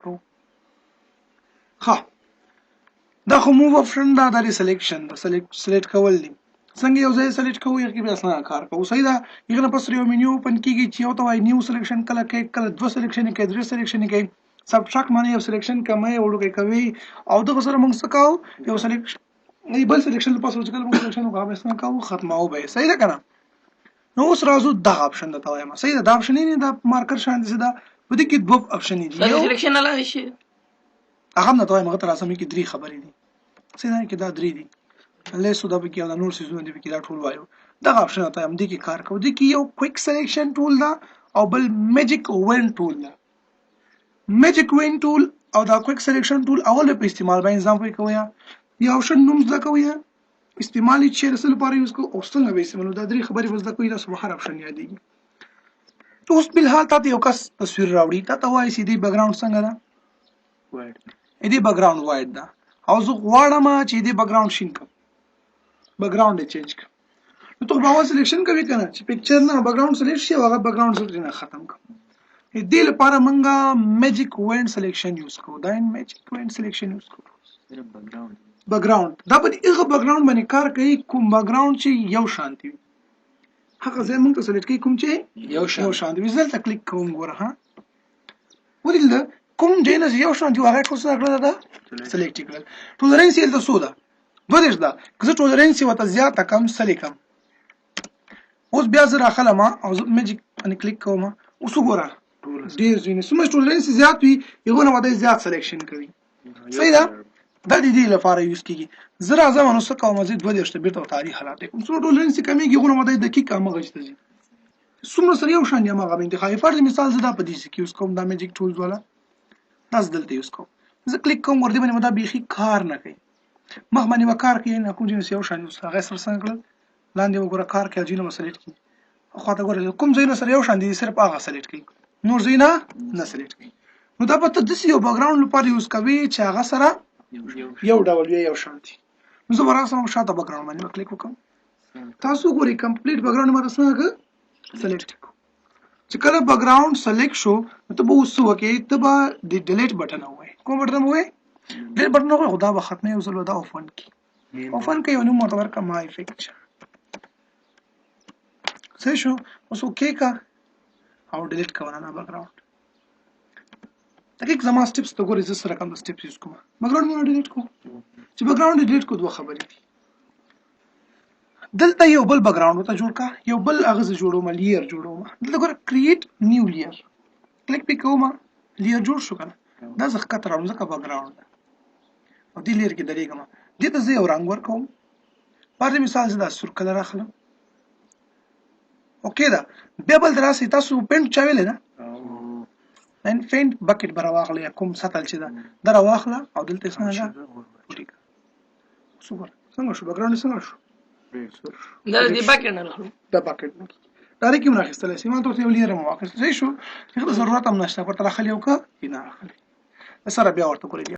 کوو. ها دا خو موو آپشن دا د سلیکشن د سلیکټ کول دي. څنګه یو ځای سلیکټ کوو یو کې بیا څنګه کار کوو. صحیح ده. یغه پس یو منیو اوپن کیږي چې یو ته وای نیو سلیکشن کله کې کله دوه سلیکشن کې درې سلیکشن کې سبټراکټ معنی یو سلیکشن کمه وړو کوي او دغه سره موږ څه کوو یو سلیکشن بل سلیکشن لپاره چې کله موږ سلیکشن وکړو به څنګه کوو ختماو به. صحیح ده کنه. نو اوس راځو دا اپشن ته وایم. صحیح ده. دا اپشن نه دا مارکر شان دي دا په دې کې دوه اپشن دي. یو سلیکشن نه لای شي هغه نه وایم هغه تر اسمه کې درې خبرې دي. صحیح ده کې دا درې دي. له سودا به کې دا نور سيزونه دي کې دا ټول وایو. دا اپشن ته هم دي کې کار کوي. دي کې یو کویک سلیکشن ټول دا او بل میجیک وین ټول دا. میجیک وین ټول او دا کویک سلیکشن ټول اول په استعمال باندې ځم کوي. یا اپشن نوم ځکه وي استعمال چې رسل لپاره یوز کو او څنګه به استعمالو دا درې خبرې وځه کوي دا هر اپشن یادېږي. اوس بل حال ته یو کس تصویر راوړي ته وایي چې دی بیک ګراوند څنګه ده وایټ دی بیک ګراوند وایټ ده او زه غواړم چې دی بیک ګراوند شین کړم بیک ګراوند چینج کړم. نو ته به اول سلیکشن کوي کنه چې پکچر نه بیک ګراوند سلیکټ شي هغه بیک ګراوند سلیکټ نه ختم کړم. دې لپاره موږ میجیک وین سلیکشن یوز کوو. دا میجیک وین سلیکشن یوز کوو. بیک ګراوند دا په هغه بیک ګراوند باندې کار کوي کوم بیک ګراوند چې یو شانتي وي. هغه ځای موږ ته سلیکټ کوي کوم چې یو شانتي وي. زه کلیک کوم ګوره ها ودل کوم جینس یو شانتي هغه ټول څه کړل دا سلیکټ کړل. ټولرنس یې د سودا دوه ده که زه ټولرنس وته زیاته کم سلیکم. اوس بیا زه راخله ما او میجیک باندې کلیک کوم اوس وګوره ډیر ځینې سمه ټولرنس زیات وي یو نه وته زیات سلیکشن کوي. صحیح ده. دا د دې لپاره یوز کیږي. زه راځم نو څه کوم زه 2 درشته بیرته تاریخ حالات کوم څو ټولرنس کمیږي غوړم د دقیقه مغه چې څومره سره یو شان دی مغه انتخابي فرض مثال زه دا په دې کې یوز کوم دا میجیک ټولز والا تاسو دلته یوز کوم. زه کلیک کوم ور دې باندې مدا بيخي کار نه کوي مخ باندې وکړ کې نه کوم جنس یو شان یوز هغه سره څنګه کړل لاندې وګوره کار کې اجینه مسلې کې خو دا ګوره کوم ځای سره یو شان دي صرف هغه سلیکټ کوي نور ځای نه سلیکټ کوي. نو دا په تدسی یو بیک ګراوند لپاره یوز کوي چې هغه سره یو ډول یو شانتي. نو زه وراسم شاته بیک ګراوند باندې کلیک وکم. تاسو ګورئ کمپلیټ بیک ګراوند ماره څنګه سلیکټ کو چې کله بیک ګراوند سلیکټ شو ته به اوس وکې ته به د ډیلیټ بٹن وای کوم بٹن وای ډیلیټ بٹن وای خدا به ختمه یو ځل دا اوپن کی یو نو معتبر کا ما افیکټ صحیح شو. اوس اوکې کا او ډیلیټ کوونه نه بیک ګراوند دقیق زما سټیپس ته ګورئ زه سره کوم سټیپس یوز کوم. بیک ګراوند مې ډیلیټ کو چې بیک ګراوند ډیلیټ کو دوه خبرې دي. دلته یو بل بیک ګراوند ته جوړ کا یو بل اغه جوړوم لیر جوړوم دلته ګور کریټ نیو لیر کلیک پکوم لیر جوړ شو کنه دا زه ښکته راوړم ځکه بیک ګراوند او دې لیر کې درېږم دې ته زه یو رنګ ورکوم پر مثال زه دا سور کلر اخلم. اوکې دا بیا بل دراسي تاسو پینټ چا ویل نه نن پینټ بکټ برا واخلې کوم ساتل چې دا واخله او دلته څنګه سوپر څنګه شو بیک ګراوند څنګه شو دا د باکټ نه راغلو دا باکټ نه تاریخي مناخستل سیمان ته یو لیر مواقع صحیح شو. هغه ضرورت هم نشته پر تر خلیو کا نه راخلي سره بیا ورته کولی